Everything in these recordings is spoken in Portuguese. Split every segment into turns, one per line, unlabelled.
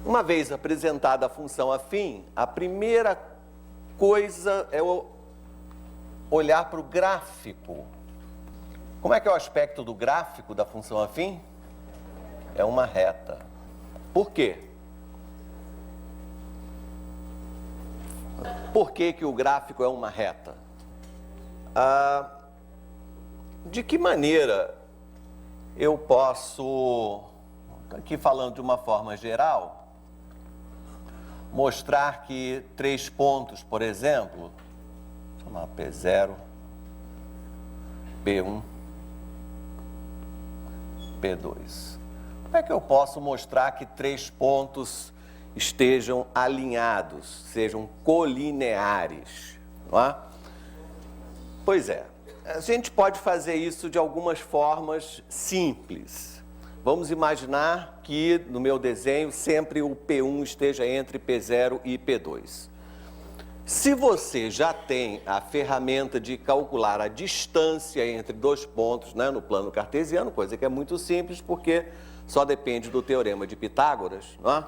Uma vez apresentada a função afim, a primeira coisa é olhar para o gráfico. Como é que é o aspecto do gráfico da função afim? É uma reta. Por quê? Por que que o gráfico é uma reta? De que maneira eu posso, aqui falando de uma forma geral, mostrar que 3 pontos, por exemplo, vou chamar P0, P1, P2. Como é que eu posso mostrar que 3 pontos estejam alinhados, sejam colineares, não é? Pois é, a gente pode fazer isso de algumas formas simples. Vamos imaginar que no meu desenho sempre o P1 esteja entre P0 e P2. Se você já tem a ferramenta de calcular a distância entre 2 pontos, né, no plano cartesiano, coisa que é muito simples porque só depende do teorema de Pitágoras, não é?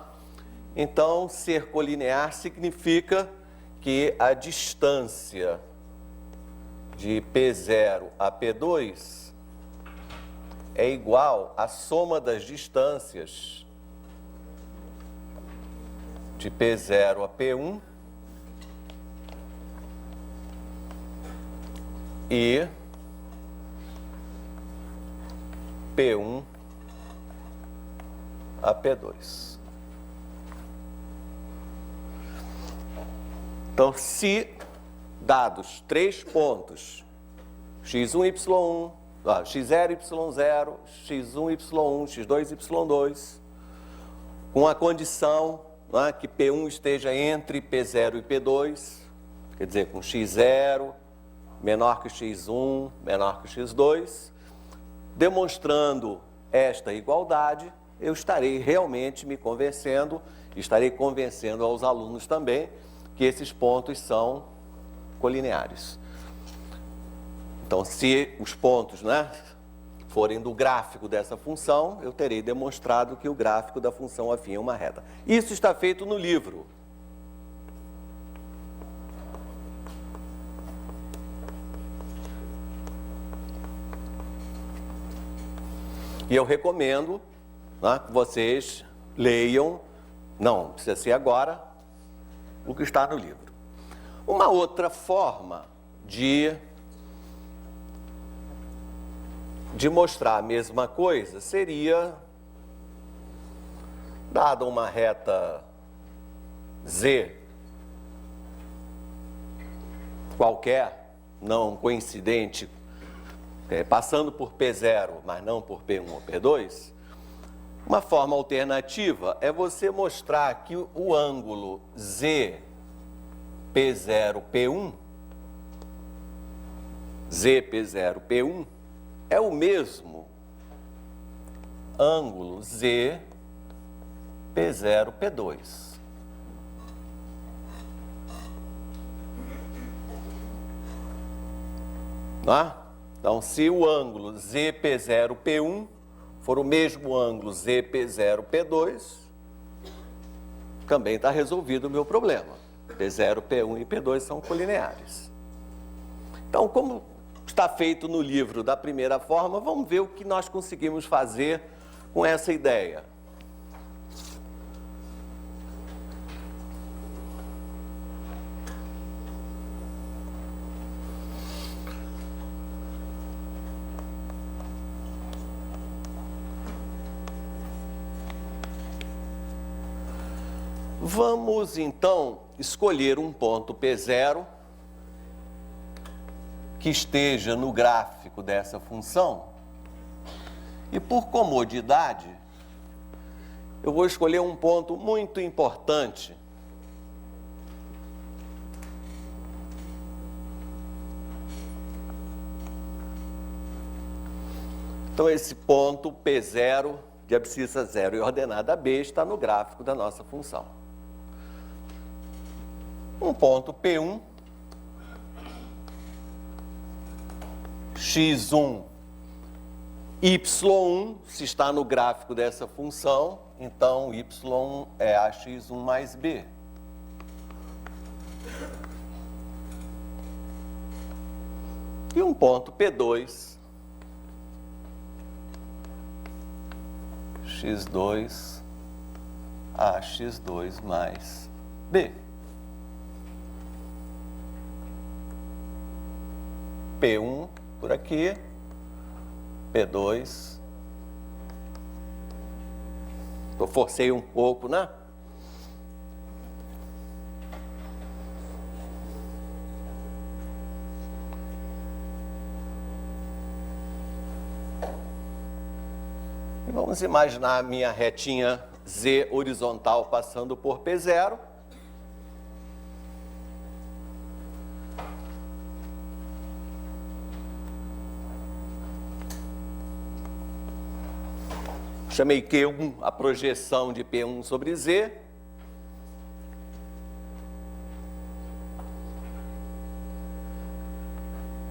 Então, ser colinear significa que a distância de P0 a P2 é igual à soma das distâncias de P0 a P1 e P1 a P2. Então, se dados 3 pontos, x1, y1, x0, y0, x1, y1, x2, y2, com a condição, não é, que P1 esteja entre P0 e P2, quer dizer, com x0 menor que x1, menor que x2, demonstrando esta igualdade, eu estarei realmente me convencendo, estarei convencendo aos alunos também, que esses pontos são colineares. Então, se os pontos, né, forem do gráfico dessa função, eu terei demonstrado que o gráfico da função afim é uma reta. Isso está feito no livro. E eu recomendo, né, que vocês leiam, não precisa ser agora, o que está no livro. Uma outra forma de mostrar a mesma coisa seria, dada uma reta Z qualquer, não coincidente, passando por P0, mas não por P1 ou P2, uma forma alternativa é você mostrar que o ângulo Z P0, P1, ZP0, P1, é o mesmo ângulo Z P0, P2. Não é? Então, se o ângulo ZP0, P1 for o mesmo ângulo ZP0, P2, também está resolvido o meu problema. P0, P1 e P2 são colineares. Então, como está feito no livro da primeira forma, vamos ver o que nós conseguimos fazer com essa ideia. Vamos, então, escolher um ponto P0 que esteja no gráfico dessa função e, por comodidade, eu vou escolher um ponto muito importante Então, esse ponto P0 de abscissa 0 e ordenada B está no gráfico da nossa função. Um ponto P1, x1 y1, se está no gráfico dessa função, então y é ax1 mais b. E um ponto P2, x2 a x2 mais b. P1 por aqui, P2. Eu forcei um pouco, né? E vamos imaginar a minha retinha Z horizontal passando por P0. Chamei Q1 a projeção de P1 sobre Z.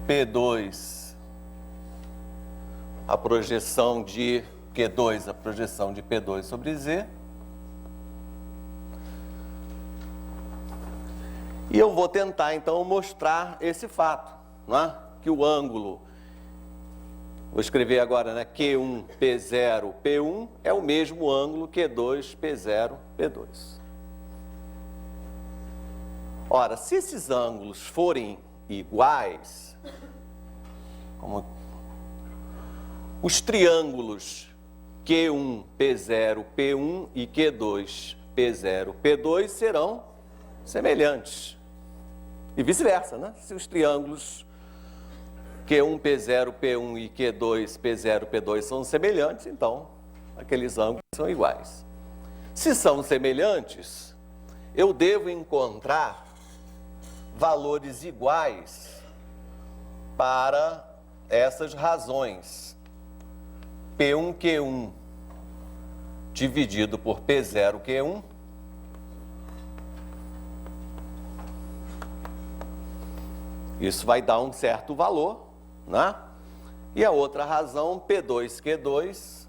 P2, a projeção de Q2, a projeção de P2 sobre Z. E eu vou tentar, então, mostrar esse fato, não é? Que o ângulo, vou escrever agora, né? Q1, P0, P1 é o mesmo ângulo Q2, P0, P2. Ora, se esses ângulos forem iguais, como os triângulos Q1, P0, P1 e Q2, P0, P2 serão semelhantes. E vice-versa, né? Se os triângulos Q1, P0, P1 e Q2, P0, P2 são semelhantes, então aqueles ângulos são iguais. Se são semelhantes, eu devo encontrar valores iguais para essas razões. P1, Q1 dividido por P0, Q1 isso vai dar um certo valor, né? E a outra razão, P2, Q2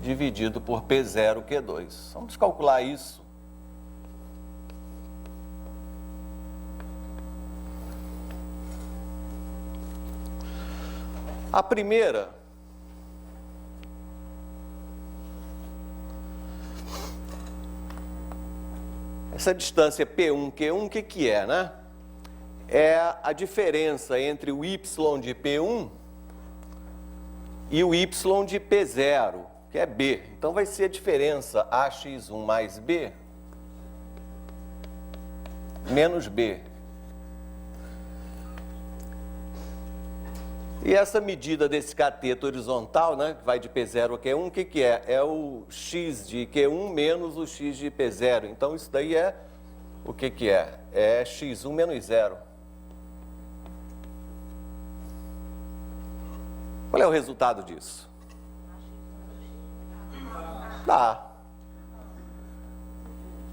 dividido por P0, Q2. Vamos calcular isso. A primeira essa distância P1, Q1, o que é, né? É a diferença entre o y de P1 e o y de P0, que é B. Então, vai ser a diferença AX1 mais B menos B. E essa medida desse cateto horizontal, né, que vai de P0 a Q1, o que é? É o x de Q1 menos o x de P0. Então, isso daí é o que é? É x1 menos 0. Qual é o resultado disso? Dá.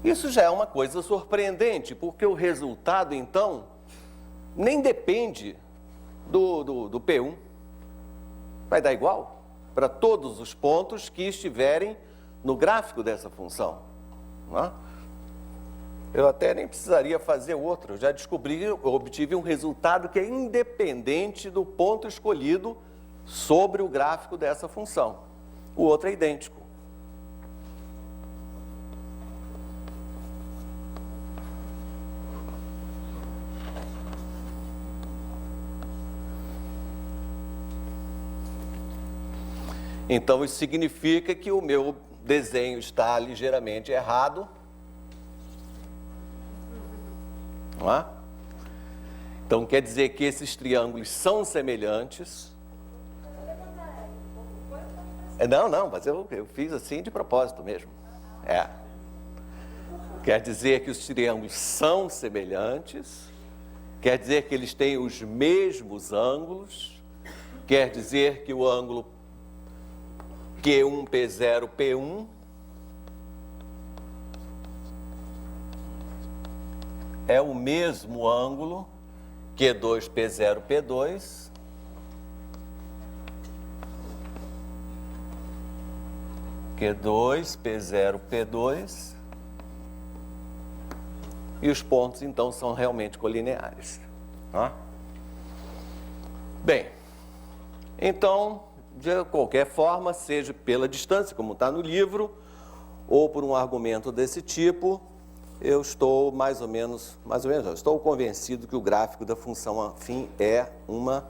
Isso já é uma coisa surpreendente, porque o resultado, então, nem depende do P1. Vai dar igual para todos os pontos que estiverem no gráfico dessa função. Não é? Eu até nem precisaria fazer outro. Eu já descobri, eu obtive um resultado que é independente do ponto escolhido sobre o gráfico dessa função. O outro é idêntico. Então, isso significa que o meu desenho está ligeiramente errado. Não é? Então, quer dizer que esses triângulos são semelhantes. Não, mas eu fiz assim de propósito mesmo. Quer dizer que os triângulos são semelhantes. Quer dizer que eles têm os mesmos ângulos. Quer dizer que o ângulo Q1, P0, P1 é o mesmo ângulo Q2, P0, P2 Q2, P0, P2. E os pontos, então, são realmente colineares. Tá? Bem, então, de qualquer forma, seja pela distância, como está no livro, ou por um argumento desse tipo, eu estou mais ou menos, estou convencido que o gráfico da função afim é uma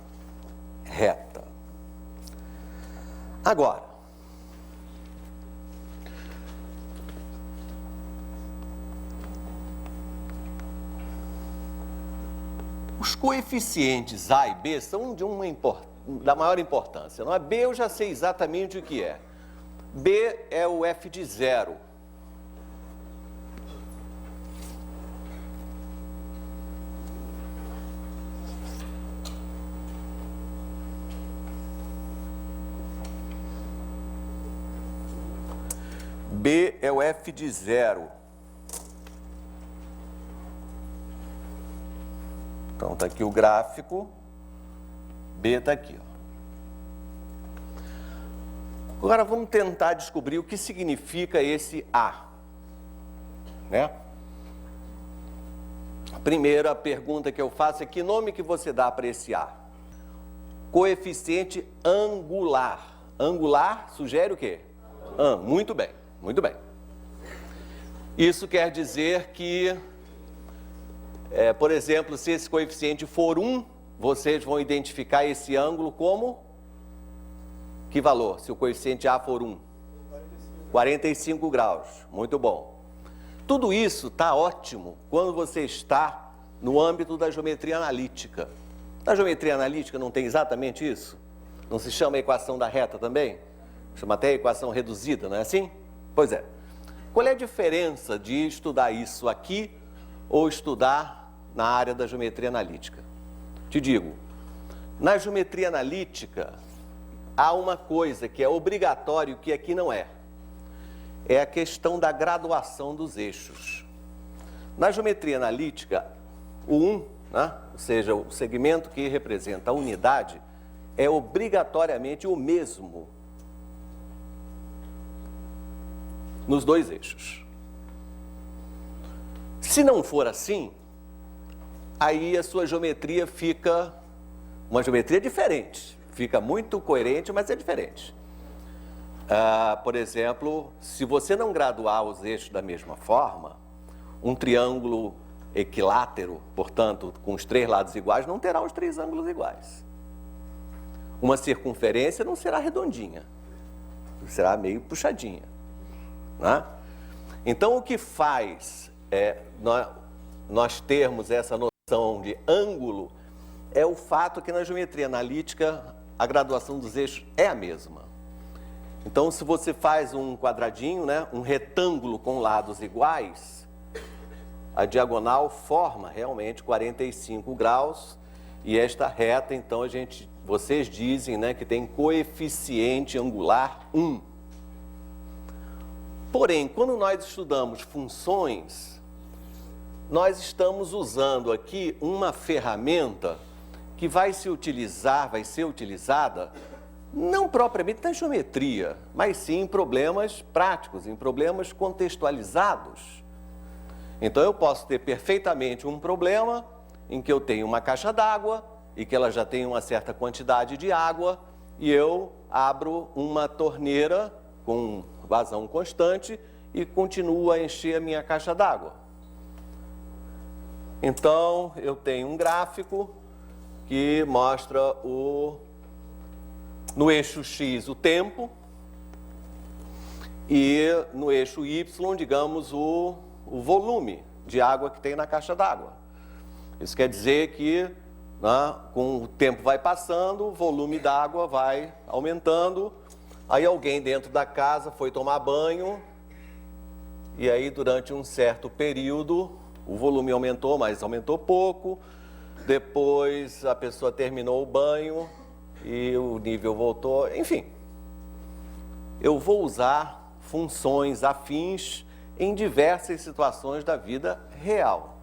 reta. Agora, os coeficientes A e B são da maior importância. Não é? B eu já sei exatamente o que é. B é o f de 0. B é o f de 0. Então, está aqui o gráfico. B está aqui, ó. Agora, vamos tentar descobrir o que significa esse A. Né? A primeira pergunta que eu faço é que nome que você dá para esse A? Coeficiente angular. Angular sugere o quê? Muito bem, muito bem. Isso quer dizer que, por exemplo, se esse coeficiente for 1, vocês vão identificar esse ângulo como... Que valor? Se o coeficiente A for 1? 45 graus. Muito bom. Tudo isso está ótimo quando você está no âmbito da geometria analítica. Na geometria analítica não tem exatamente isso? Não se chama equação da reta também? Chama até equação reduzida, não é assim? Pois é. Qual é a diferença de estudar isso aqui ou estudar na área da geometria analítica? Te digo, na geometria analítica... há uma coisa que é obrigatório que aqui não é. É a questão da graduação dos eixos. Na geometria analítica, o 1, né, ou seja, o segmento que representa a unidade, é obrigatoriamente o mesmo nos dois eixos. Se não for assim, aí a sua geometria fica uma geometria diferente. Fica muito coerente, mas é diferente. Por exemplo, se você não graduar os eixos da mesma forma, um triângulo equilátero, portanto, com os 3 lados iguais, não terá os 3 ângulos iguais. Uma circunferência não será redondinha, será meio puxadinha. Né? Então, o que faz nós termos essa noção de ângulo é o fato que na geometria analítica a graduação dos eixos é a mesma. Então, se você faz um quadradinho, né, um retângulo com lados iguais, a diagonal forma realmente 45 graus e esta reta, então, vocês dizem, né, que tem coeficiente angular 1. Porém, quando nós estudamos funções, nós estamos usando aqui uma ferramenta que vai ser utilizada não propriamente na geometria, mas sim em problemas práticos, em problemas contextualizados. Então, eu posso ter perfeitamente um problema em que eu tenho uma caixa d'água e que ela já tem uma certa quantidade de água e eu abro uma torneira com vazão constante e continuo a encher a minha caixa d'água. Então, eu tenho um gráfico que mostra no eixo X o tempo e no eixo Y, digamos, o volume de água que tem na caixa d'água. Isso quer dizer que, né, com o tempo vai passando, o volume d'água vai aumentando, aí alguém dentro da casa foi tomar banho e aí durante um certo período o volume aumentou, mas aumentou pouco. Depois a pessoa terminou o banho e o nível voltou. Enfim, eu vou usar funções afins em diversas situações da vida real.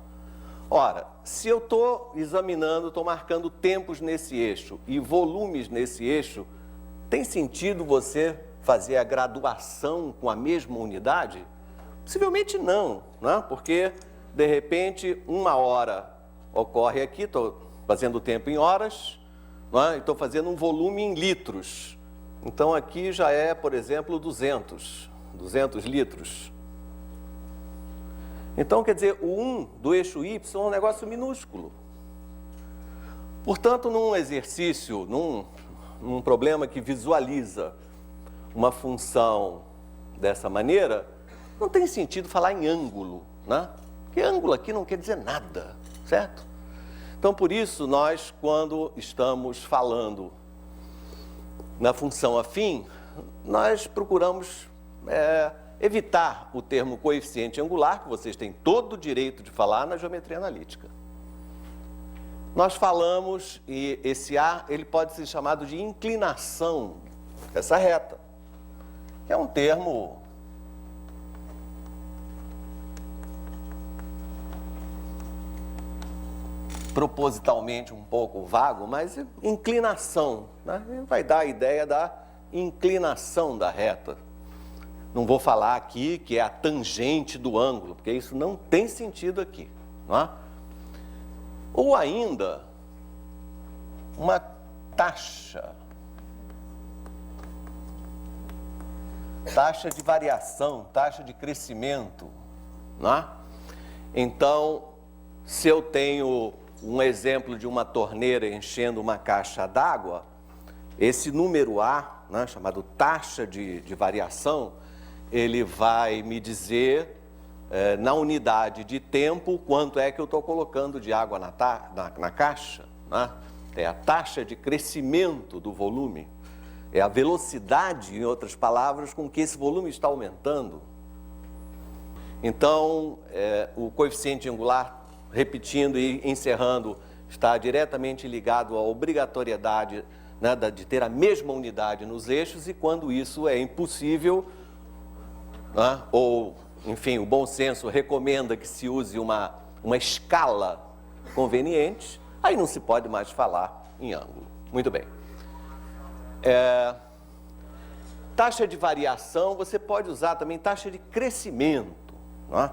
Ora, se eu estou examinando, estou marcando tempos nesse eixo e volumes nesse eixo, tem sentido você fazer a graduação com a mesma unidade? Possivelmente não, né? Porque, de repente, 1 hora ocorre aqui, estou fazendo o tempo em horas, né? Estou fazendo um volume em litros. Então, aqui já é, por exemplo, 200 litros. Então, quer dizer, o 1 do eixo Y é um negócio minúsculo. Portanto, num exercício, num problema que visualiza uma função dessa maneira, não tem sentido falar em ângulo, né? Porque ângulo aqui não quer dizer nada, certo? Então, por isso, nós, quando estamos falando na função afim, nós procuramos evitar o termo coeficiente angular, que vocês têm todo o direito de falar na geometria analítica. Nós falamos, e esse A, ele pode ser chamado de inclinação dessa reta, que é um termo propositalmente um pouco vago, mas inclinação, né? Vai dar a ideia da inclinação da reta. Não vou falar aqui que é a tangente do ângulo, porque isso não tem sentido aqui, não é? Ou ainda, uma taxa de variação, taxa de crescimento, não é? Então, se eu tenho um exemplo de uma torneira enchendo uma caixa d'água, esse número A, né, chamado taxa de variação, ele vai me dizer, na unidade de tempo, quanto é que eu estou colocando de água na caixa, né? É a taxa de crescimento do volume, é a velocidade, em outras palavras, com que esse volume está aumentando. Então, o coeficiente angular, repetindo e encerrando, está diretamente ligado à obrigatoriedade, né, de ter a mesma unidade nos eixos, e quando isso é impossível, né, ou, enfim, o bom senso recomenda que se use uma escala conveniente, aí não se pode mais falar em ângulo. Muito bem. Taxa de variação, você pode usar também taxa de crescimento, não é?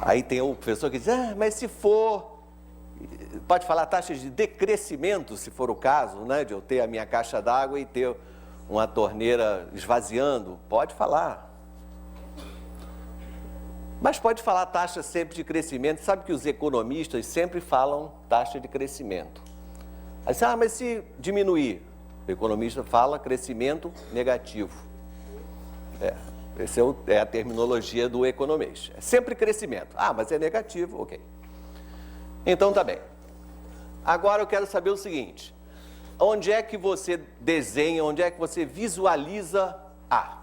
Aí tem o professor que diz, mas se for, pode falar taxa de decrescimento, se for o caso, né, de eu ter a minha caixa d'água e ter uma torneira esvaziando, pode falar. Mas pode falar taxa sempre de crescimento, sabe que os economistas sempre falam taxa de crescimento. Aí você, mas se diminuir, o economista fala crescimento negativo. Essa é a terminologia do economista. É sempre crescimento. Mas é negativo, ok. Então tá bem. Agora eu quero saber o seguinte, onde é que você desenha, onde é que você visualiza A?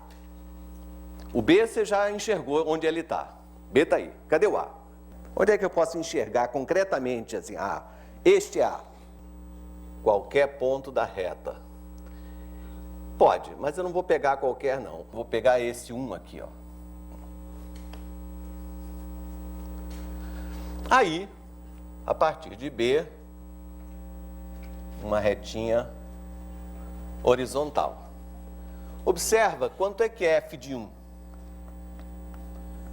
O B você já enxergou onde ele está. B está aí. Cadê o A? Onde é que eu posso enxergar concretamente assim, este é A? Qualquer ponto da reta. Pode, mas eu não vou pegar qualquer não. Vou pegar esse 1 aqui, ó. Aí, a partir de B, uma retinha horizontal. Observa quanto é que é f de 1.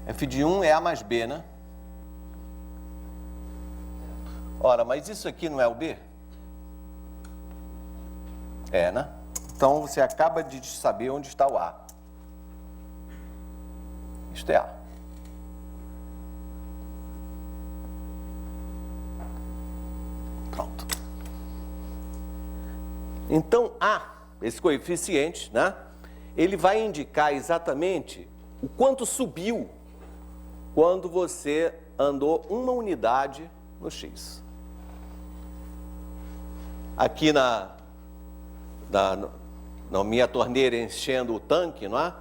F de 1 é A mais B, né? Ora, mas isso aqui não é o B? É, né? Então, você acaba de saber onde está o A. Isto é A. Pronto. Então, A, esse coeficiente, né? Ele vai indicar exatamente o quanto subiu quando você andou uma unidade no X. Aqui na minha torneira enchendo o tanque, não é?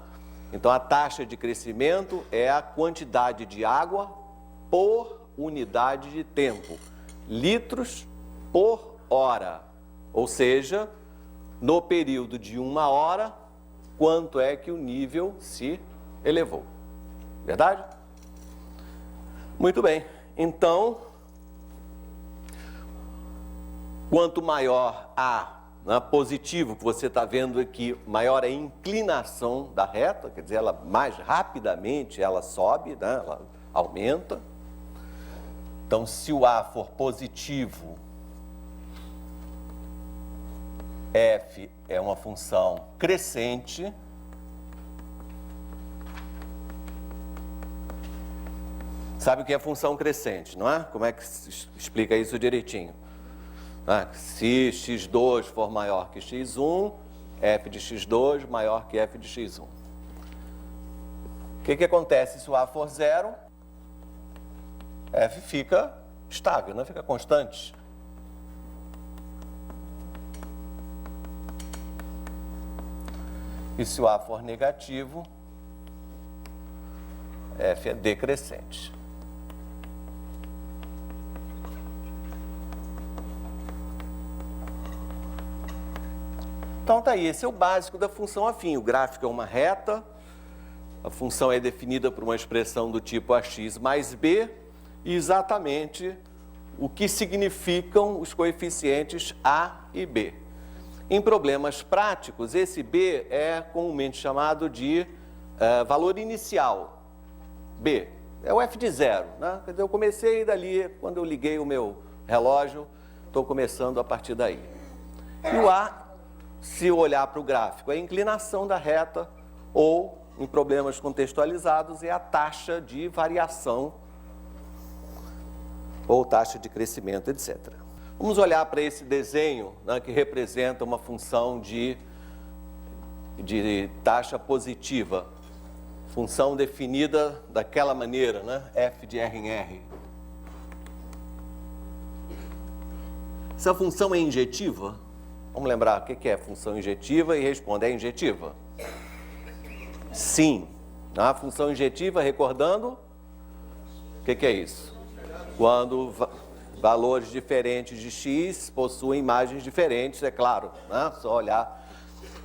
Então, a taxa de crescimento é a quantidade de água por unidade de tempo. Litros por hora. Ou seja, no período de 1 hora, quanto é que o nível se elevou. Verdade? Muito bem. Então, quanto maior A né, positivo que você está vendo aqui, maior é a inclinação da reta, quer dizer, ela mais rapidamente ela sobe, né, ela aumenta. Então, se o A for positivo, f é uma função crescente. Sabe o que é função crescente, não é? Como é que se explica isso direitinho? Se x2 for maior que x1, f de x2 maior que f de x1. O que acontece se o A for zero? F fica estável, não fica constante. E se o A for negativo, f é decrescente. Então, tá aí, esse é o básico da função afim. O gráfico é uma reta, a função é definida por uma expressão do tipo ax mais b, e exatamente o que significam os coeficientes a e b. Em problemas práticos, esse b é comumente chamado de valor inicial, b. É o f de zero, né? Quer dizer, eu comecei dali, quando eu liguei o meu relógio, estou começando a partir daí. E o a, se eu olhar para o gráfico, é a inclinação da reta, ou, em problemas contextualizados, é a taxa de variação, ou taxa de crescimento, etc. Vamos olhar para esse desenho, né, que representa uma função de taxa positiva, função definida daquela maneira, né, f de r em r. Essa função é injetiva? Vamos lembrar o que é função injetiva e responde, é injetiva? Sim. A função injetiva, recordando, o que é isso? Quando valores diferentes de x possuem imagens diferentes, é claro, né? Só olhar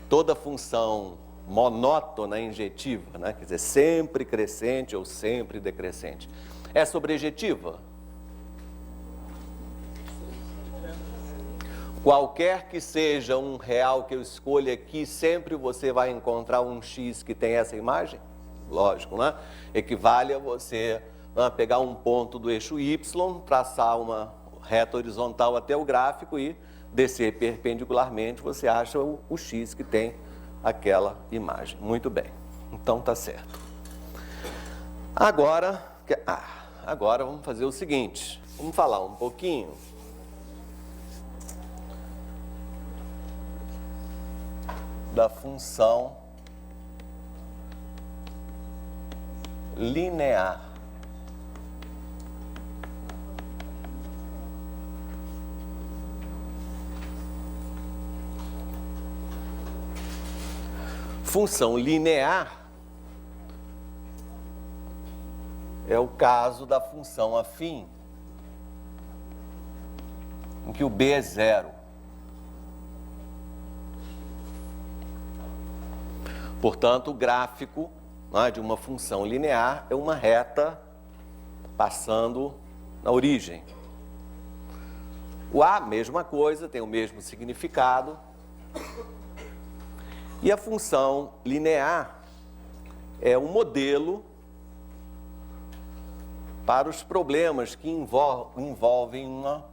toda função monótona injetiva, né? Quer dizer, sempre crescente ou sempre decrescente. É sobrejetiva? Qualquer que seja um real que eu escolha aqui, sempre você vai encontrar um x que tem essa imagem? Lógico, né? Equivale a você pegar um ponto do eixo y, traçar uma reta horizontal até o gráfico e descer perpendicularmente, você acha o x que tem aquela imagem. Muito bem, então tá certo. Agora vamos fazer o seguinte, vamos falar um pouquinho da função linear. Função linear é o caso da função afim, em que o b é zero. Portanto, o gráfico, né, de uma função linear é uma reta passando na origem. O a, mesma coisa, tem o mesmo significado. E a função linear é um modelo para os problemas que envolvem uma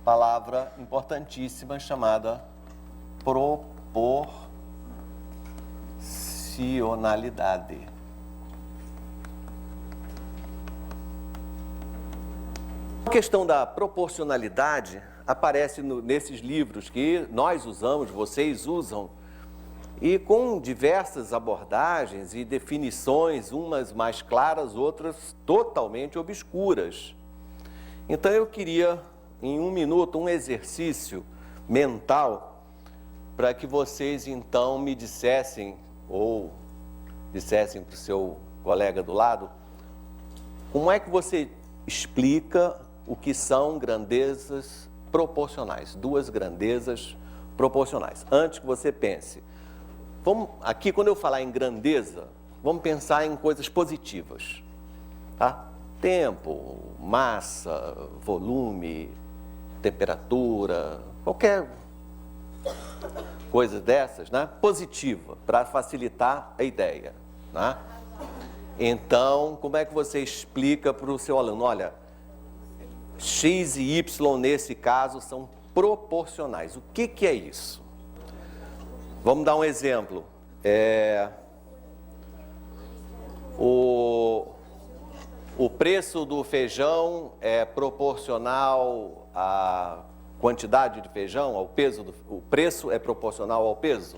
palavra importantíssima chamada proporcionalidade. A questão da proporcionalidade aparece nesses livros que nós usamos, vocês usam, e com diversas abordagens e definições, umas mais claras, outras totalmente obscuras. Então eu queria, em um minuto, um exercício mental para que vocês então me dissessem, ou dissessem para o seu colega do lado, como é que você explica o que são grandezas proporcionais, duas grandezas proporcionais. Antes que você pense, aqui quando eu falar em grandeza, vamos pensar em coisas positivas, tá? Tempo, massa, volume, temperatura, qualquer coisas dessas, né? Positiva, para facilitar a ideia, né? Então, como é que você explica para o seu aluno? Olha, X e Y nesse caso são proporcionais. O que é isso? Vamos dar um exemplo. O preço do feijão é proporcional à quantidade de feijão, ao peso o preço é proporcional ao peso?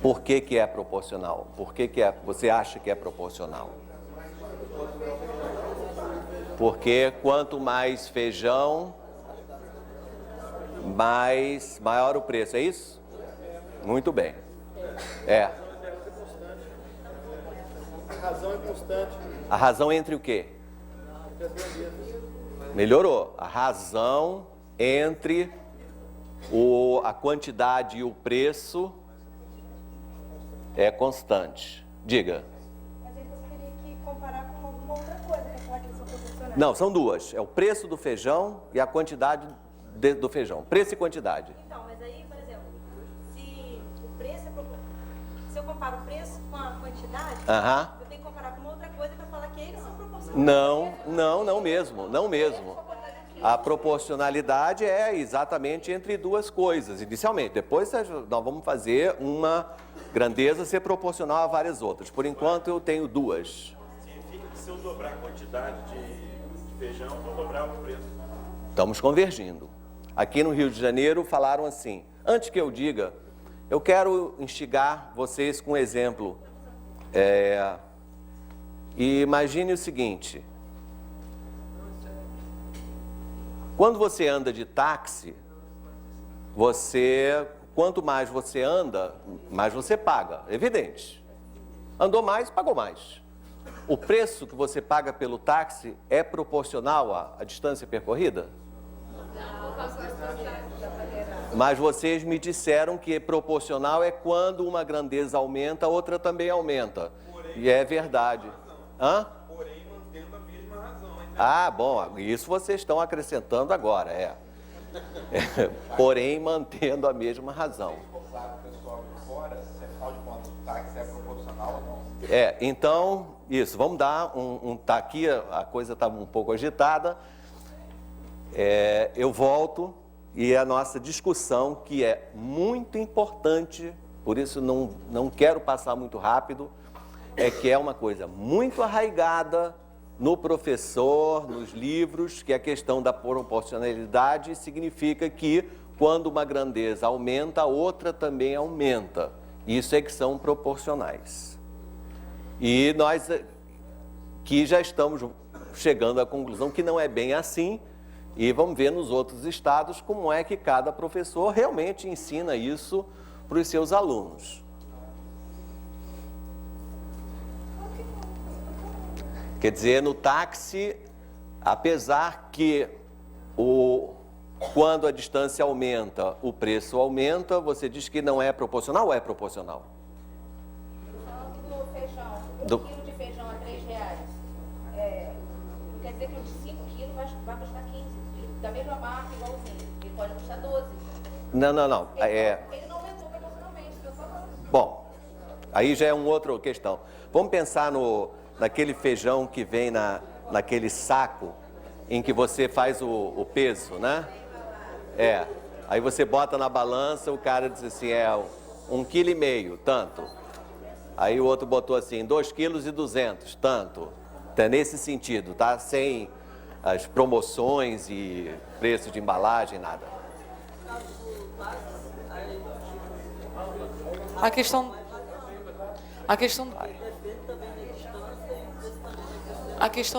Por que é proporcional? Por que você acha que é proporcional? Porque quanto mais feijão, maior o preço, é isso? Muito bem. A razão é constante. A razão entre o quê? Melhorou. A razão entre a quantidade e o preço é constante. Diga.
Mas aí você teria que comparar com alguma outra coisa, né? Falar que eles são proporcionais.
Não, são duas. É o preço do feijão e a quantidade do feijão. Preço e quantidade.
Então, mas aí, por exemplo, se o preço se eu comparo o preço com a quantidade, eu tenho que comparar com uma outra coisa para falar que eles são proporcionais.
Não mesmo. A proporcionalidade é exatamente entre duas coisas, inicialmente. Depois nós vamos fazer uma grandeza ser proporcional a várias outras. Por enquanto eu tenho duas.
Significa que se eu dobrar a quantidade de feijão, eu vou dobrar o preço.
Estamos convergindo. Aqui no Rio de Janeiro falaram assim, antes que eu diga, eu quero instigar vocês com um exemplo. E imagine o seguinte, quando você anda de táxi, quanto mais você anda, mais você paga, evidente. Andou mais, pagou mais. O preço que você paga pelo táxi é proporcional à distância percorrida? Mas vocês me disseram que proporcional é quando uma grandeza aumenta, a outra também aumenta. E é verdade.
Porém, mantendo a mesma razão.
Ah, bom, isso vocês estão acrescentando agora, Porém, mantendo a mesma razão. Então, isso, vamos dar tá aqui, a coisa está um pouco agitada. Eu volto e a nossa discussão, que é muito importante, por isso não quero passar muito rápido, que é uma coisa muito arraigada no professor, nos livros, que a questão da proporcionalidade significa que quando uma grandeza aumenta, a outra também aumenta. Isso é que são proporcionais. E nós que já estamos chegando à conclusão que não é bem assim, e vamos ver nos outros estados como é que cada professor realmente ensina isso para os seus alunos. Quer dizer, no táxi, apesar que quando a distância aumenta, o preço aumenta, você diz que não é proporcional ou é proporcional?
Falando do feijão, um quilo de feijão a R$3, quer dizer que o de 5 quilos vai custar 15, da mesma marca, igualzinho, ele pode custar 12.
Não.
Ele não aumentou proporcionalmente, eu só falando.
Bom, aí já é uma outra questão. Vamos pensar naquele feijão que vem naquele saco em que você faz o peso, né? Aí você bota na balança, o cara diz assim, 1,5 kg, tanto. Aí o outro botou assim, 2,2 kg, tanto. Tá nesse sentido, tá? Sem as promoções e preço de embalagem, nada.
A questão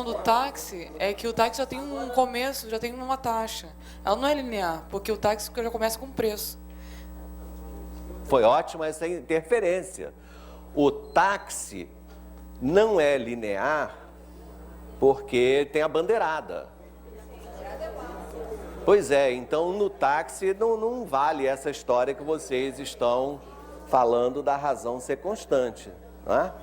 do táxi é que o táxi já tem um começo, já tem uma taxa. Ela não é linear, porque o táxi já começa com preço.
Foi ótima essa interferência. O táxi não é linear porque tem a bandeirada. Pois é, então no táxi não vale essa história que vocês estão falando da razão ser constante, não é?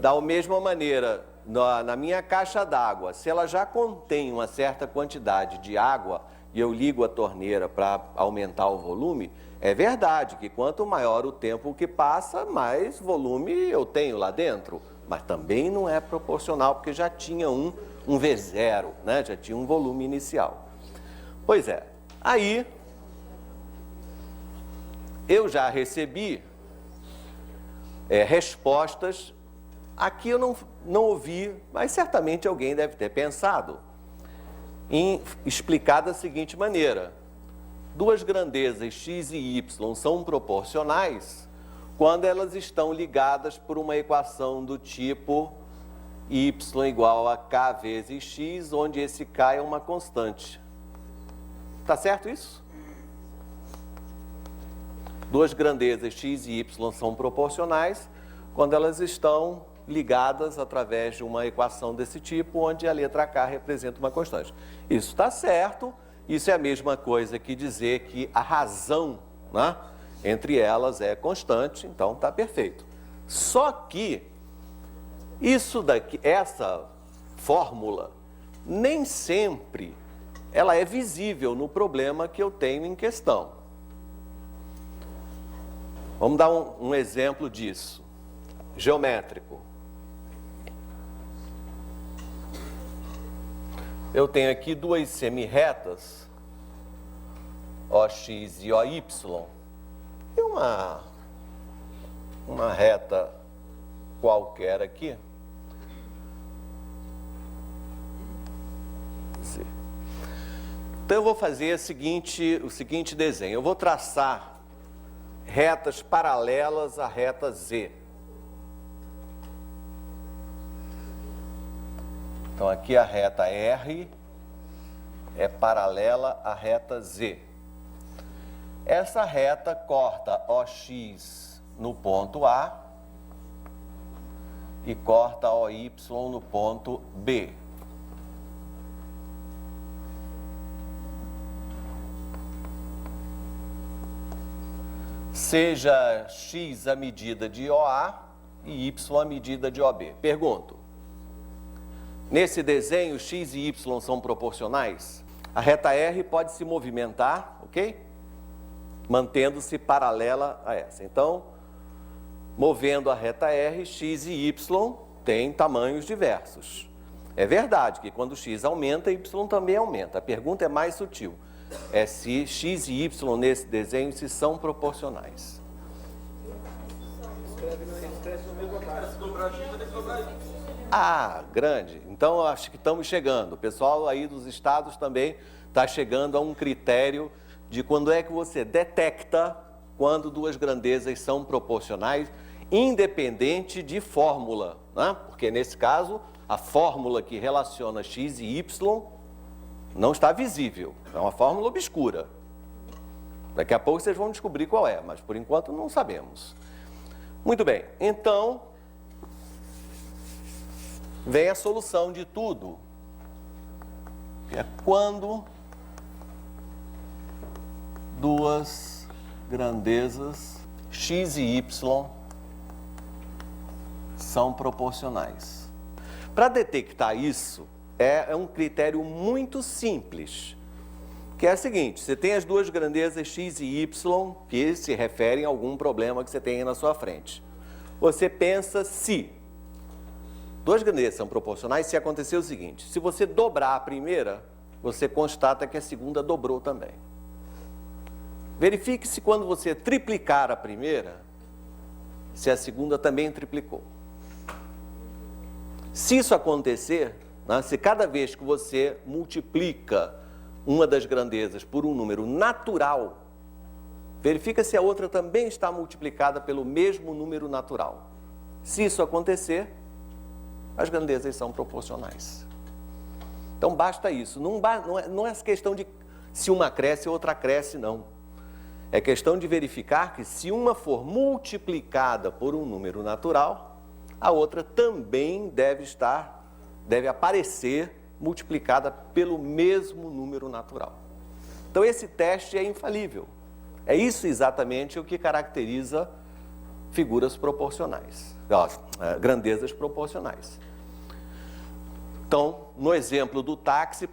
Da mesma maneira, na minha caixa d'água, se ela já contém uma certa quantidade de água e eu ligo a torneira para aumentar o volume, é verdade que quanto maior o tempo que passa, mais volume eu tenho lá dentro. Mas também não é proporcional, porque já tinha um V0, né? Já tinha um volume inicial. Pois é, aí eu já recebi respostas. Aqui eu não ouvi, mas certamente alguém deve ter pensado em explicar da seguinte maneira: duas grandezas x e y são proporcionais quando elas estão ligadas por uma equação do tipo y igual a k vezes x, onde esse k é uma constante. Tá certo isso? Duas grandezas x e y são proporcionais quando elas estão ligadas através de uma equação desse tipo, onde a letra k representa uma constante. Isso está certo, isso é a mesma coisa que dizer que a razão, né, entre elas é constante, então está perfeito. Só que essa fórmula, nem sempre ela é visível no problema que eu tenho em questão. Vamos dar um exemplo disso, geométrico. Eu tenho aqui duas semirretas, OX e OY, e uma reta qualquer aqui. Então eu vou fazer o seguinte desenho. Eu vou traçar retas paralelas à reta Z. Então, aqui a reta R é paralela à reta Z. Essa reta corta OX no ponto A e corta OY no ponto B. Seja X a medida de OA e Y a medida de OB. Pergunto. Nesse desenho, x e y são proporcionais? A reta R pode se movimentar, ok? Mantendo-se paralela a essa. Então, movendo a reta R, x e y têm tamanhos diversos. É verdade que quando x aumenta, y também aumenta. A pergunta é mais sutil. É se x e y nesse desenho se são proporcionais. Ah, grande. Então, acho que estamos chegando. O pessoal aí dos estados também está chegando a um critério de quando é que você detecta quando duas grandezas são proporcionais, independente de fórmula, né? Porque, nesse caso, a fórmula que relaciona x e y não está visível. É uma fórmula obscura. Daqui a pouco vocês vão descobrir qual é, mas, por enquanto, não sabemos. Muito bem. Então, vem a solução de tudo, que é quando duas grandezas x e y são proporcionais. Para detectar isso, é um critério muito simples, que é o seguinte: você tem as duas grandezas x e y que se referem a algum problema que você tem aí na sua frente. Você pensa se duas grandezas são proporcionais se acontecer o seguinte: se você dobrar a primeira, você constata que a segunda dobrou também. Verifique se quando você triplicar a primeira, se a segunda também triplicou. Se isso acontecer, né, se cada vez que você multiplica uma das grandezas por um número natural, verifica se a outra também está multiplicada pelo mesmo número natural. Se isso acontecer, as grandezas são proporcionais. Então, basta isso. Não é questão de se uma cresce e outra cresce, não. É questão de verificar que se uma for multiplicada por um número natural, a outra também deve aparecer multiplicada pelo mesmo número natural. Então, esse teste é infalível. É isso exatamente o que caracteriza figuras proporcionais, grandezas proporcionais. Então, no exemplo do táxi,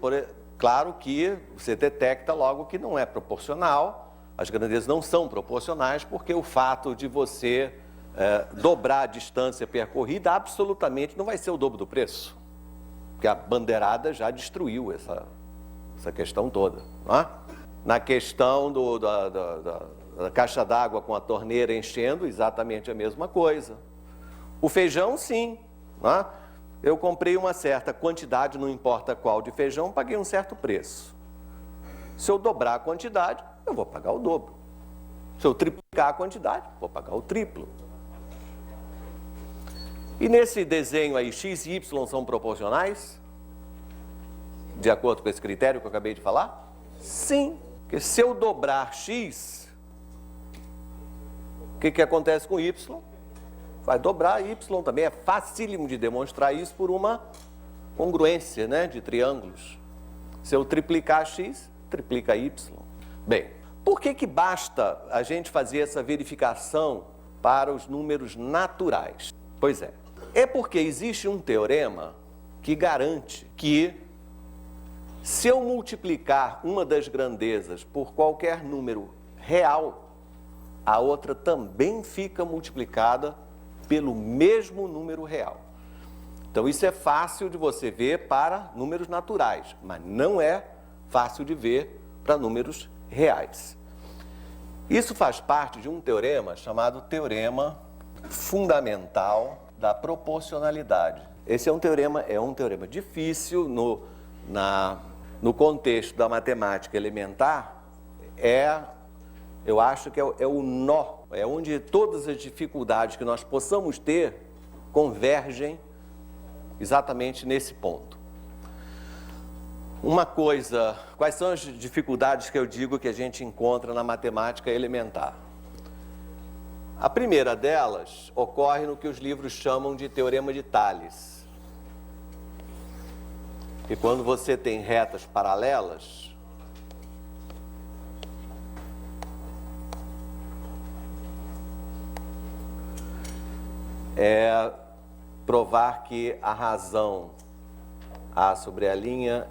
claro que você detecta logo que não é proporcional, as grandezas não são proporcionais, porque o fato de você dobrar a distância percorrida absolutamente não vai ser o dobro do preço, porque a bandeirada já destruiu essa questão toda. Não é? Na questão da caixa d'água com a torneira enchendo, exatamente a mesma coisa. O feijão, sim. Não é? Eu comprei uma certa quantidade, não importa qual, de feijão, paguei um certo preço. Se eu dobrar a quantidade, eu vou pagar o dobro. Se eu triplicar a quantidade, vou pagar o triplo. E nesse desenho aí, x e y são proporcionais? De acordo com esse critério que eu acabei de falar? Sim. Porque se eu dobrar x, o que acontece com y? Vai dobrar y também. É facílimo de demonstrar isso por uma congruência, né, de triângulos. Se eu triplicar x, triplica y. Bem, por que basta a gente fazer essa verificação para os números naturais? Pois é porque existe um teorema que garante que se eu multiplicar uma das grandezas por qualquer número real, a outra também fica multiplicada pelo mesmo número real. Então, isso é fácil de você ver para números naturais, mas não é fácil de ver para números reais. Isso faz parte de um teorema chamado teorema fundamental da proporcionalidade. Esse é um teorema difícil no contexto da matemática elementar. Eu acho que é o nó, é onde todas as dificuldades que nós possamos ter convergem exatamente nesse ponto. Uma coisa, quais são as dificuldades que eu digo que a gente encontra na matemática elementar? A primeira delas ocorre no que os livros chamam de teorema de Tales. E quando você tem retas paralelas, é provar que a razão A sobre A'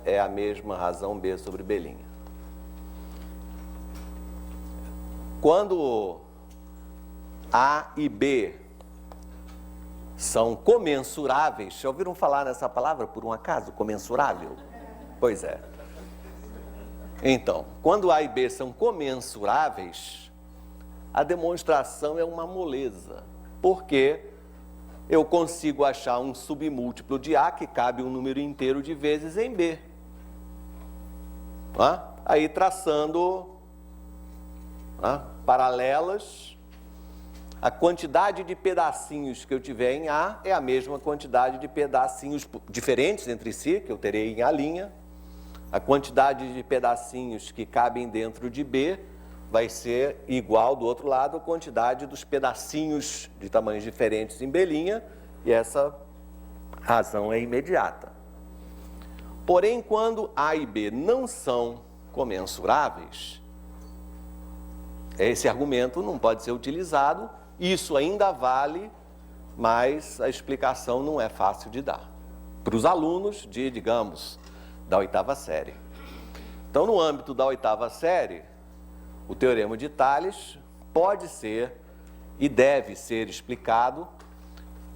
é a mesma razão B sobre B'. Quando A e B são comensuráveis, já ouviram falar nessa palavra por um acaso? Comensurável? Pois é. Então, quando A e B são comensuráveis, a demonstração é uma moleza, porque eu consigo achar um submúltiplo de A que cabe um número inteiro de vezes em B. Aí traçando paralelas, a quantidade de pedacinhos que eu tiver em A é a mesma quantidade de pedacinhos diferentes entre si, que eu terei em A'. A quantidade de pedacinhos que cabem dentro de B vai ser igual do outro lado à quantidade dos pedacinhos de tamanhos diferentes em B', e essa razão é imediata. Porém, quando A e B não são comensuráveis, esse argumento não pode ser utilizado. Isso ainda vale, mas a explicação não é fácil de dar para os alunos digamos, da 8ª série. Então, no âmbito da 8ª série, o teorema de Tales pode ser e deve ser explicado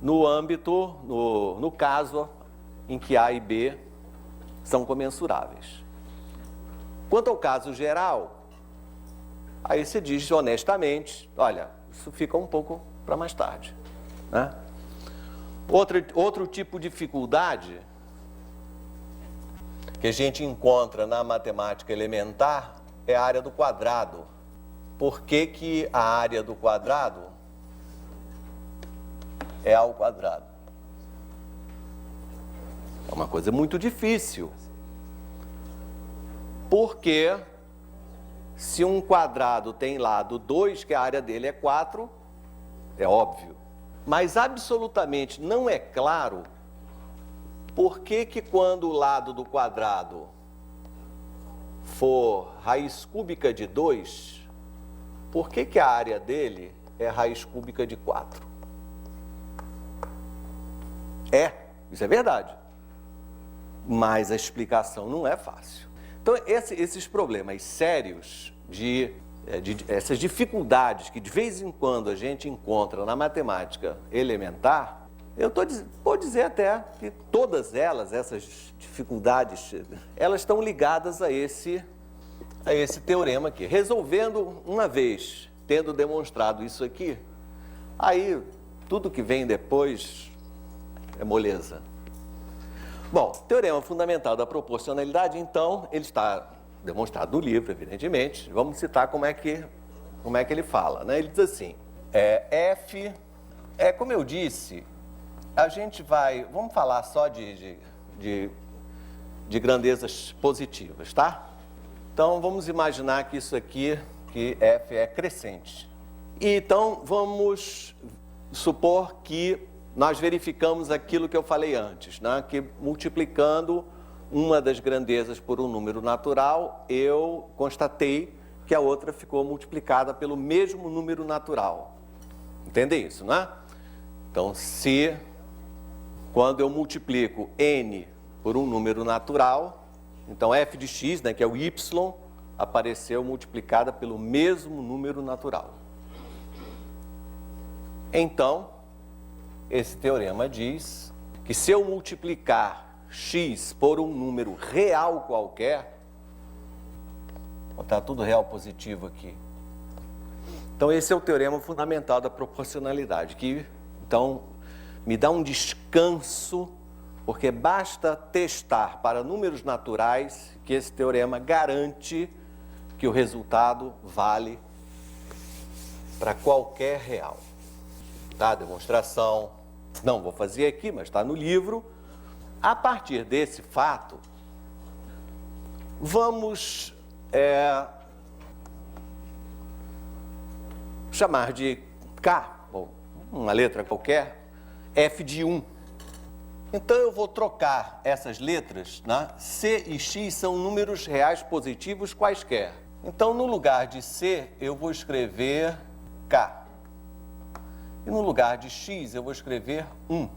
no caso em que A e B são comensuráveis. Quanto ao caso geral, aí se diz honestamente, olha, isso fica um pouco para mais tarde, né? Outro tipo de dificuldade que a gente encontra na matemática elementar é a área do quadrado. Por que a área do quadrado é A ao quadrado? É uma coisa muito difícil. Porque se um quadrado tem lado 2, que a área dele é 4, é óbvio. Mas absolutamente não é claro por que quando o lado do quadrado for raiz cúbica de 2, por que a área dele é raiz cúbica de 4? Isso é verdade. mas a explicação não é fácil. Então, esses problemas sérios essas dificuldades que de vez em quando a gente encontra na matemática elementar, vou dizer até que todas elas, essas dificuldades, elas estão ligadas a esse teorema aqui. Resolvendo uma vez, tendo demonstrado isso aqui, aí tudo que vem depois é moleza. Bom, teorema fundamental da proporcionalidade, então, ele está demonstrado no livro, evidentemente. Vamos citar como é que ele fala, né? Ele diz assim, F, como eu disse, vamos falar só de grandezas positivas, tá? Então, vamos imaginar que isso aqui, que F é crescente. E, então, vamos supor que nós verificamos aquilo que eu falei antes, né? Que multiplicando uma das grandezas por um número natural, eu constatei que a outra ficou multiplicada pelo mesmo número natural. Entendem isso, não é? Então, quando eu multiplico n por um número natural, então f de x, né, que é o y, apareceu multiplicada pelo mesmo número natural. Então, esse teorema diz que se eu multiplicar x por um número real qualquer, está tudo real positivo aqui. Então, esse é o teorema fundamental da proporcionalidade, que, então, me dá um descanso, porque basta testar para números naturais que esse teorema garante que o resultado vale para qualquer real. Tá? Demonstração, não vou fazer aqui, mas está no livro. A partir desse fato, vamos chamar de K, ou uma letra qualquer, F de 1. Então, eu vou trocar essas letras, né? C e X são números reais positivos quaisquer. Então, no lugar de C, eu vou escrever K. E no lugar de X, eu vou escrever 1.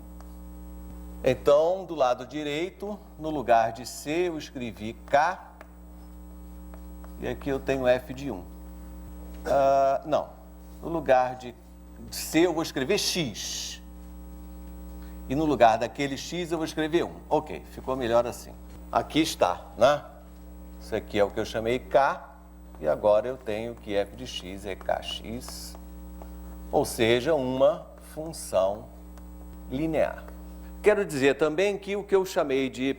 Então, do lado direito, no lugar de C, eu escrevi K. E aqui eu tenho F de 1. Não. No lugar de C, eu vou escrever X. E no lugar daquele X, eu vou escrever 1. Ok, ficou melhor assim. Aqui está, né? Isso aqui é o que eu chamei K. E agora eu tenho que F de X é KX. Ou seja, uma função linear. Quero dizer também que o que eu chamei de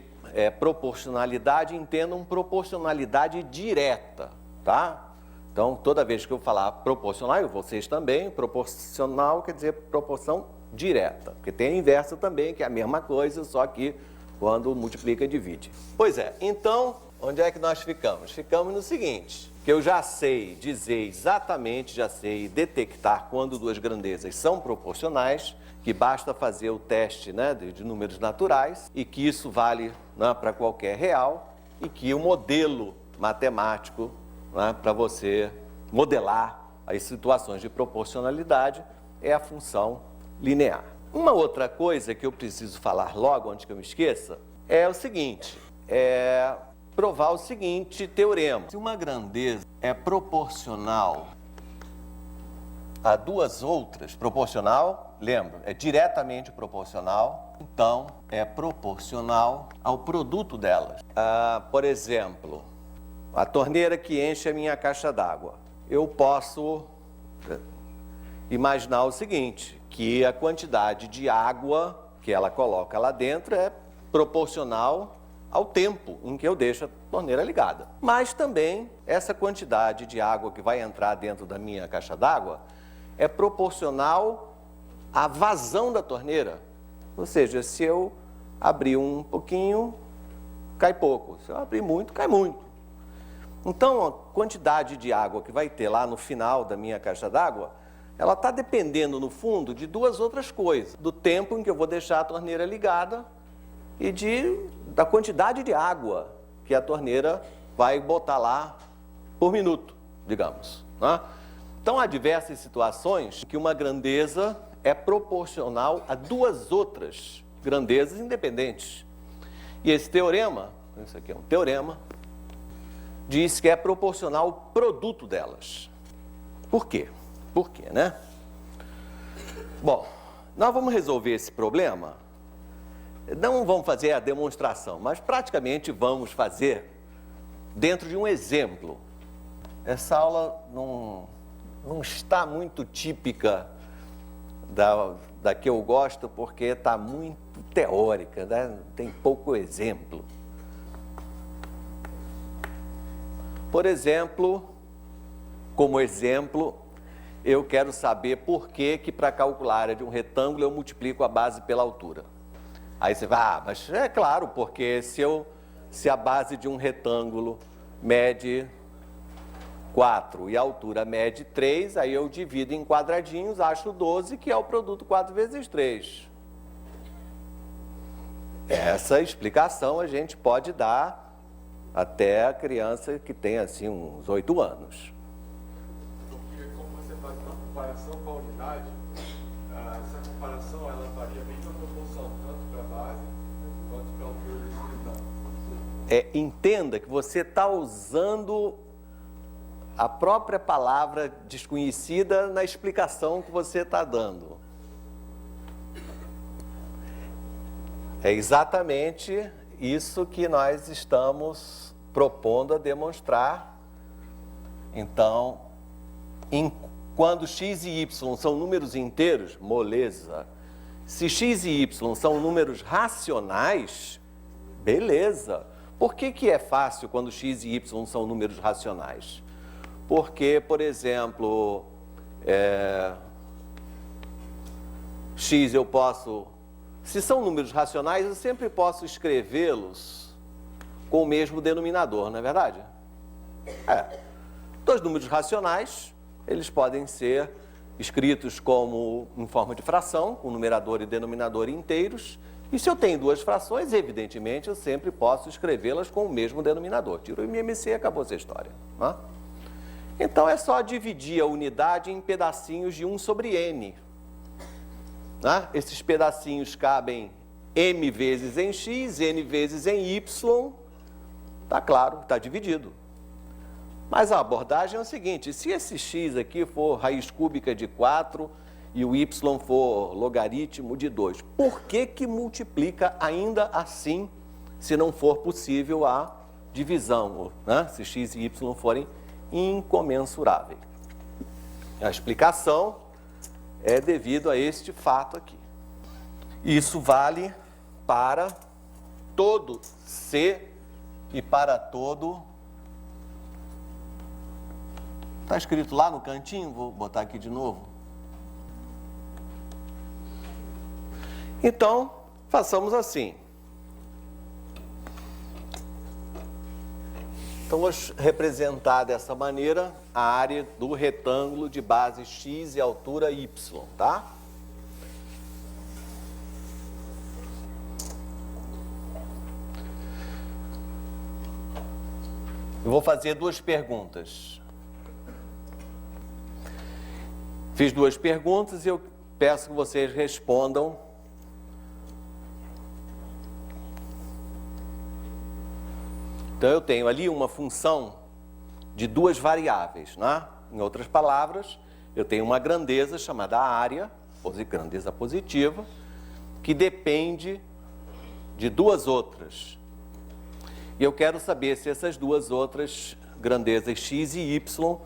proporcionalidade, entendam proporcionalidade direta, tá? Então, toda vez que eu falar proporcional, e vocês também, proporcional quer dizer proporção direta. Porque tem a inversa também, que é a mesma coisa, só que quando multiplica, divide. Pois é, então, onde é que nós ficamos? Ficamos no seguinte, que eu já sei dizer exatamente, já sei detectar quando duas grandezas são proporcionais, que basta fazer o teste, né, de números naturais, e que isso vale, né, para qualquer real, e que o modelo matemático, né, para você modelar as situações de proporcionalidade é a função linear. Uma outra coisa que eu preciso falar logo, antes que eu me esqueça, é o seguinte, provar o seguinte teorema. Se uma grandeza é proporcional a duas outras, proporcional, lembra, é diretamente proporcional, então é proporcional ao produto delas. Por exemplo, a torneira que enche a minha caixa d'água. Eu posso imaginar o seguinte, que a quantidade de água que ela coloca lá dentro é proporcional ao tempo em que eu deixo a torneira ligada. Mas também essa quantidade de água que vai entrar dentro da minha caixa d'água é proporcional à vazão da torneira. Ou seja, se eu abrir um pouquinho, cai pouco. Se eu abrir muito, cai muito. Então, a quantidade de água que vai ter lá no final da minha caixa d'água, ela está dependendo, no fundo, de duas outras coisas. Do tempo em que eu vou deixar a torneira ligada e da quantidade de água que a torneira vai botar lá por minuto, digamos, né? Então, há diversas situações que uma grandeza é proporcional a duas outras grandezas independentes. E esse teorema, isso aqui é um teorema, diz que é proporcional ao produto delas. Por quê? Por quê, né? Bom, nós vamos resolver esse problema, não vamos fazer a demonstração, mas praticamente vamos fazer dentro de um exemplo. Essa aula não está muito típica da que eu gosto, porque está muito teórica, né? Tem pouco exemplo. Por exemplo, como exemplo, eu quero saber por que para calcular a área de um retângulo eu multiplico a base pela altura. Aí você vai, mas é claro, porque se a base de um retângulo mede 4 e a altura mede 3, aí eu divido em quadradinhos, acho 12, que é o produto 4 vezes 3. Essa explicação a gente pode dar até a criança que tem assim uns 8 anos.
Porque como você faz uma comparação com a unidade, essa comparação ela varia bem na proporção, tanto para a base quanto para a altura desse retângulo.
Entenda que você está usando a própria palavra desconhecida na explicação que você está dando. É exatamente isso que nós estamos propondo a demonstrar. Então, quando x e y são números inteiros, moleza. Se x e y são números racionais, beleza. Por que é fácil quando x e y são números racionais? Porque, por exemplo, x eu posso... Se são números racionais, eu sempre posso escrevê-los com o mesmo denominador, não é verdade? Dois números racionais, eles podem ser escritos como em forma de fração, com numerador e denominador inteiros. E se eu tenho duas frações, evidentemente, eu sempre posso escrevê-las com o mesmo denominador. Tiro o MMC e acabou essa história. Não é? Então, é só dividir a unidade em pedacinhos de 1 sobre n. Né? Esses pedacinhos cabem m vezes em x, n vezes em y. Está claro, está dividido. Mas a abordagem é o seguinte, se esse x aqui for raiz cúbica de 4 e o y for logaritmo de 2, por que multiplica ainda assim, se não for possível a divisão, né? Se x e y forem incomensuráveis? A explicação é devido a este fato aqui. Isso vale para todo C e para todo... Está escrito lá no cantinho? Vou botar aqui de novo. Então, façamos assim. Então, vamos representar dessa maneira a área do retângulo de base x e altura y, tá? Eu vou fazer duas perguntas. Fiz duas perguntas e eu peço que vocês respondam. Então, eu tenho ali uma função de duas variáveis, né? Em outras palavras, eu tenho uma grandeza chamada área, grandeza positiva, que depende de duas outras. E eu quero saber se essas duas outras grandezas x e y,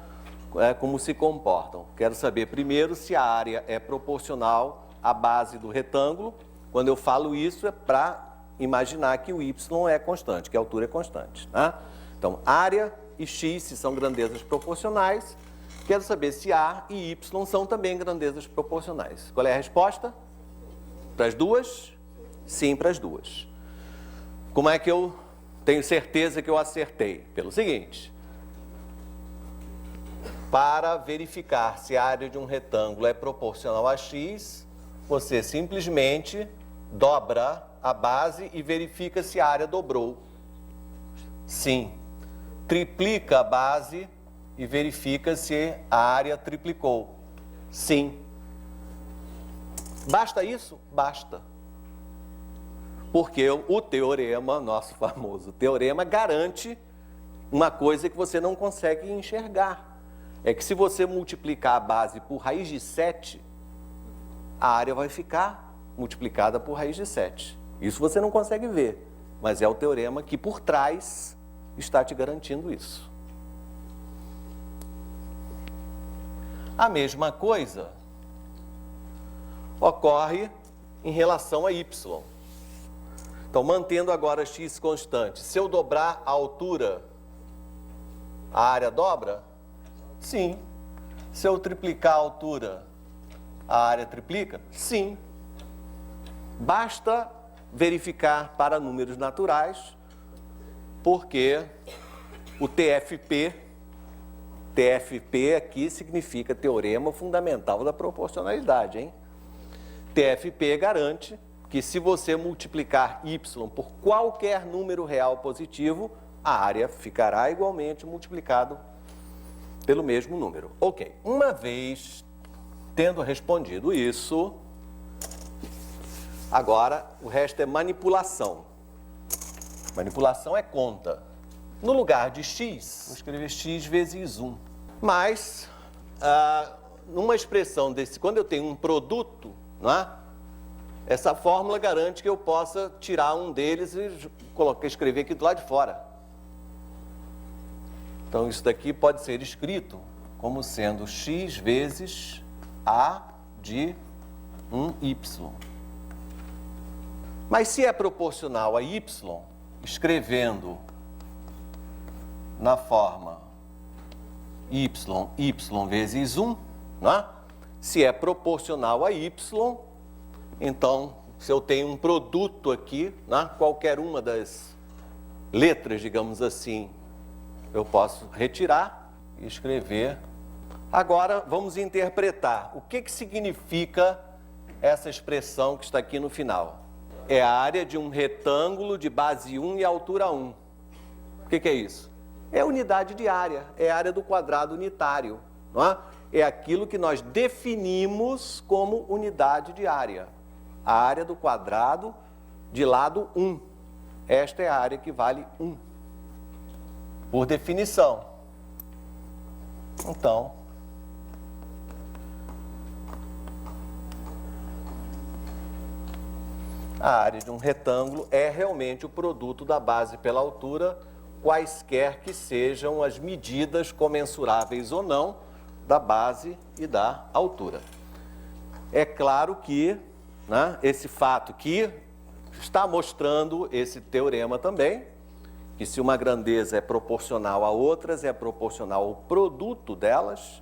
como se comportam. Quero saber primeiro se a área é proporcional à base do retângulo. Quando eu falo isso, é para imaginar que o y é constante, que a altura é constante. Né? Então, área e x, se são grandezas proporcionais, quero saber se a e y são também grandezas proporcionais. Qual é a resposta? Para as duas? Sim, para as duas. Como é que eu tenho certeza que eu acertei? Pelo seguinte, para verificar se a área de um retângulo é proporcional a x, você simplesmente dobra a base e verifica se a área dobrou. Sim. Triplica a base e verifica se a área triplicou. Sim. Basta isso? Basta. Porque o teorema, nosso famoso teorema, garante uma coisa que você não consegue enxergar. É que se você multiplicar a base por raiz de 7, a área vai ficar multiplicada por raiz de 7. Isso você não consegue ver, mas é o teorema que por trás está te garantindo isso. A mesma coisa ocorre em relação a y. Então, mantendo agora x constante, se eu dobrar a altura, a área dobra? Sim. Se eu triplicar a altura, a área triplica? Sim. Basta verificar para números naturais, porque o TFP aqui significa Teorema Fundamental da Proporcionalidade, hein? TFP garante que se você multiplicar y por qualquer número real positivo, a área ficará igualmente multiplicado pelo mesmo número. Ok, uma vez tendo respondido isso, agora o resto é manipulação. Manipulação é conta. No lugar de x, vou escrever x vezes 1. Mas, numa expressão desse, quando eu tenho um produto, não é? Essa fórmula garante que eu possa tirar um deles e escrever aqui do lado de fora. Então, isso daqui pode ser escrito como sendo x vezes a de 1y. Mas se é proporcional a y, escrevendo na forma y vezes 1, não é? Se é proporcional a y, então, se eu tenho um produto aqui, né, qualquer uma das letras, digamos assim, eu posso retirar e escrever. Agora, vamos interpretar. O que significa essa expressão que está aqui no final? É a área de um retângulo de base 1 e altura 1. O que é isso? É a unidade de área, é a área do quadrado unitário, não é? É aquilo que nós definimos como unidade de área. A área do quadrado de lado 1. Esta é a área que vale 1. Por definição. Então, a área de um retângulo é realmente o produto da base pela altura, quaisquer que sejam as medidas comensuráveis ou não da base e da altura. É claro que, né, esse fato que está mostrando esse teorema também, que se uma grandeza é proporcional a outras, é proporcional ao produto delas.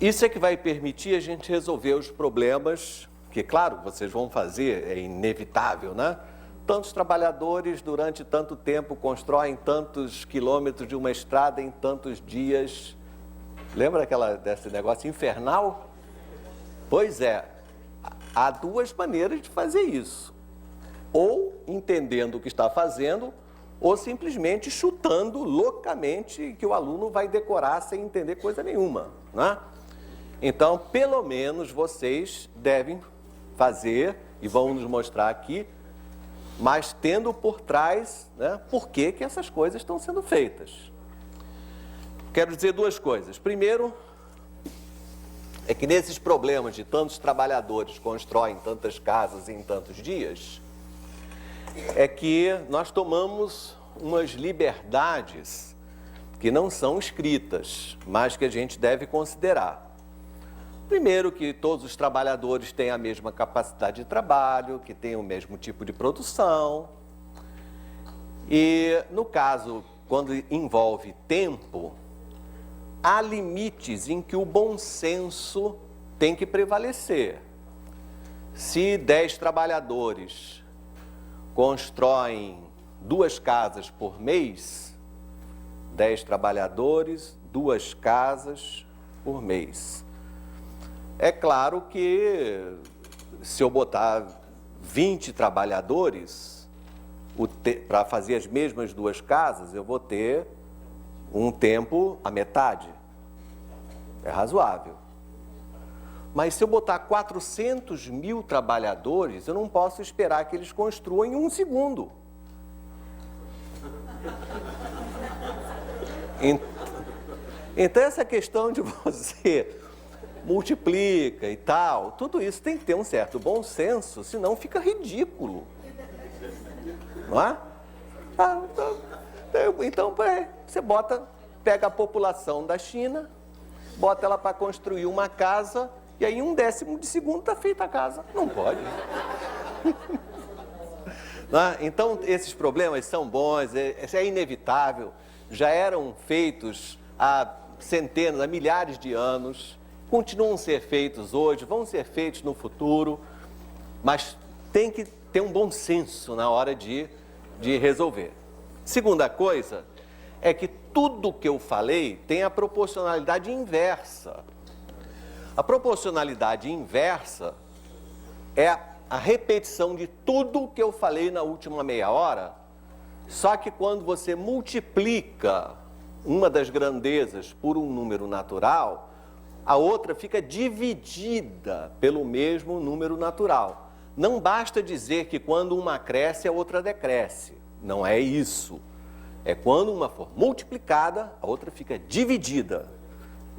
Isso é que vai permitir a gente resolver os problemas que, claro, vocês vão fazer, é inevitável, né? Tantos trabalhadores durante tanto tempo constroem tantos quilômetros de uma estrada em tantos dias. Lembra desse negócio infernal? Pois é, há duas maneiras de fazer isso. Ou entendendo o que está fazendo, ou simplesmente chutando loucamente que o aluno vai decorar sem entender coisa nenhuma, né? Então, pelo menos vocês devem fazer, e vão nos mostrar aqui, mas tendo por trás, né, por que essas coisas estão sendo feitas. Quero dizer duas coisas. Primeiro, é que nesses problemas de tantos trabalhadores constroem tantas casas em tantos dias, é que nós tomamos umas liberdades que não são escritas, mas que a gente deve considerar. Primeiro, que todos os trabalhadores têm a mesma capacidade de trabalho, que têm o mesmo tipo de produção. E, no caso, quando envolve tempo, há limites em que o bom senso tem que prevalecer. Se 10 trabalhadores constroem 2 casas por mês, 10 trabalhadores, 2 casas por mês. É claro que se eu botar 20 trabalhadores para fazer as mesmas 2 casas, eu vou ter um tempo a metade. É razoável. Mas se eu botar 400 mil trabalhadores, eu não posso esperar que eles construam em 1 segundo. Então, essa questão de você multiplica e tal, tudo isso tem que ter um certo bom senso, senão fica ridículo. Não é? Então, você pega a população da China, bota ela para construir uma casa, e aí 1/10 de segundo está feita a casa. Não pode. Não é? Então, esses problemas são bons, é inevitável, já eram feitos há centenas, há milhares de anos, continuam a ser feitos hoje, vão ser feitos no futuro, mas tem que ter um bom senso na hora de resolver. Segunda coisa é que tudo que eu falei tem a proporcionalidade inversa. A proporcionalidade inversa é a repetição de tudo que eu falei na última meia hora, só que quando você multiplica uma das grandezas por um número natural, a outra fica dividida pelo mesmo número natural. Não basta dizer que quando uma cresce, a outra decresce. Não é isso. É quando uma for multiplicada, a outra fica dividida.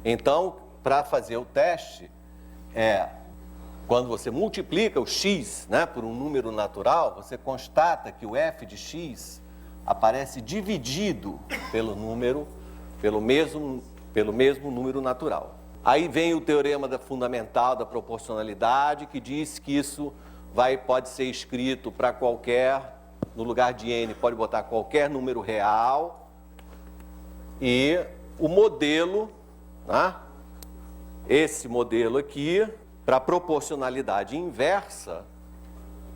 Então, para fazer o teste, quando você multiplica o x, né, por um número natural, você constata que o f de x aparece dividido pelo mesmo número natural. Aí vem o teorema fundamental da proporcionalidade, que diz que isso pode ser escrito para qualquer, no lugar de n, pode botar qualquer número real. E o modelo, né, esse modelo aqui, para proporcionalidade inversa,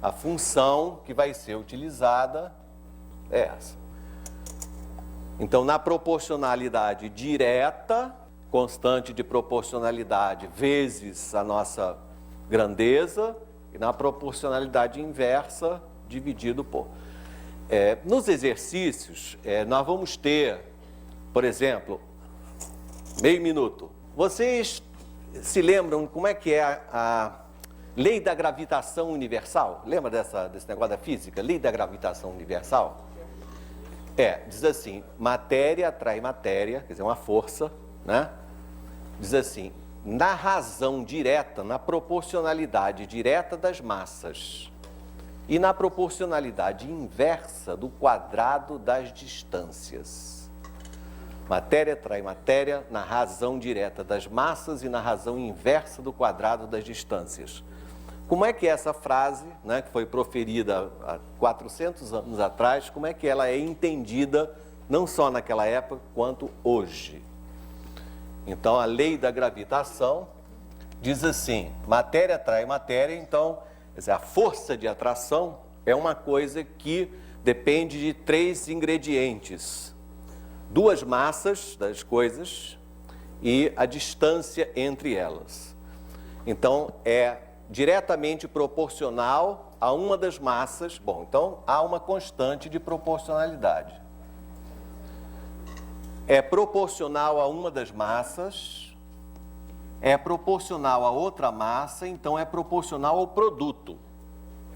a função que vai ser utilizada é essa. Então, na proporcionalidade direta, constante de proporcionalidade vezes a nossa grandeza, e na proporcionalidade inversa, dividido por. Nos exercícios, nós vamos ter, por exemplo, meio minuto. Vocês se lembram como é que é a lei da gravitação universal? Lembra desse negócio da física? Lei da gravitação universal? Diz assim, matéria atrai matéria, quer dizer, uma força, né? Diz assim, na razão direta, na proporcionalidade direta das massas e na proporcionalidade inversa do quadrado das distâncias. Matéria atrai matéria na razão direta das massas e na razão inversa do quadrado das distâncias. Como é que essa frase, né, que foi proferida há 400 anos atrás, como é que ela é entendida, não só naquela época, quanto hoje? Então, a lei da gravitação diz assim, matéria atrai matéria, então, quer dizer, a força de atração é uma coisa que depende de 3 ingredientes. 2 massas das coisas e a distância entre elas. Então, é diretamente proporcional a uma das massas. Bom, então há uma constante de proporcionalidade. É proporcional a uma das massas, é proporcional a outra massa, então é proporcional ao produto.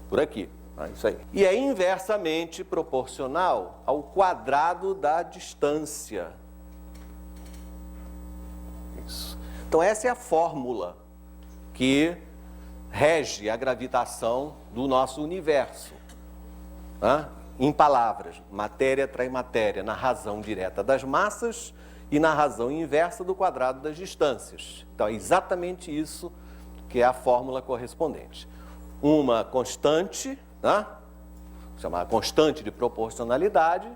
Por aqui, isso aí. E é inversamente proporcional ao quadrado da distância. Isso. Então essa é a fórmula que rege a gravitação do nosso universo. Em palavras, matéria atrai matéria na razão direta das massas e na razão inversa do quadrado das distâncias. Então, é exatamente isso que é a fórmula correspondente. Uma constante, chamada constante de proporcionalidade,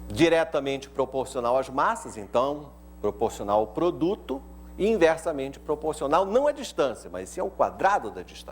diretamente proporcional às massas, então, proporcional ao produto, e inversamente proporcional, não à distância, mas sim ao quadrado da distância.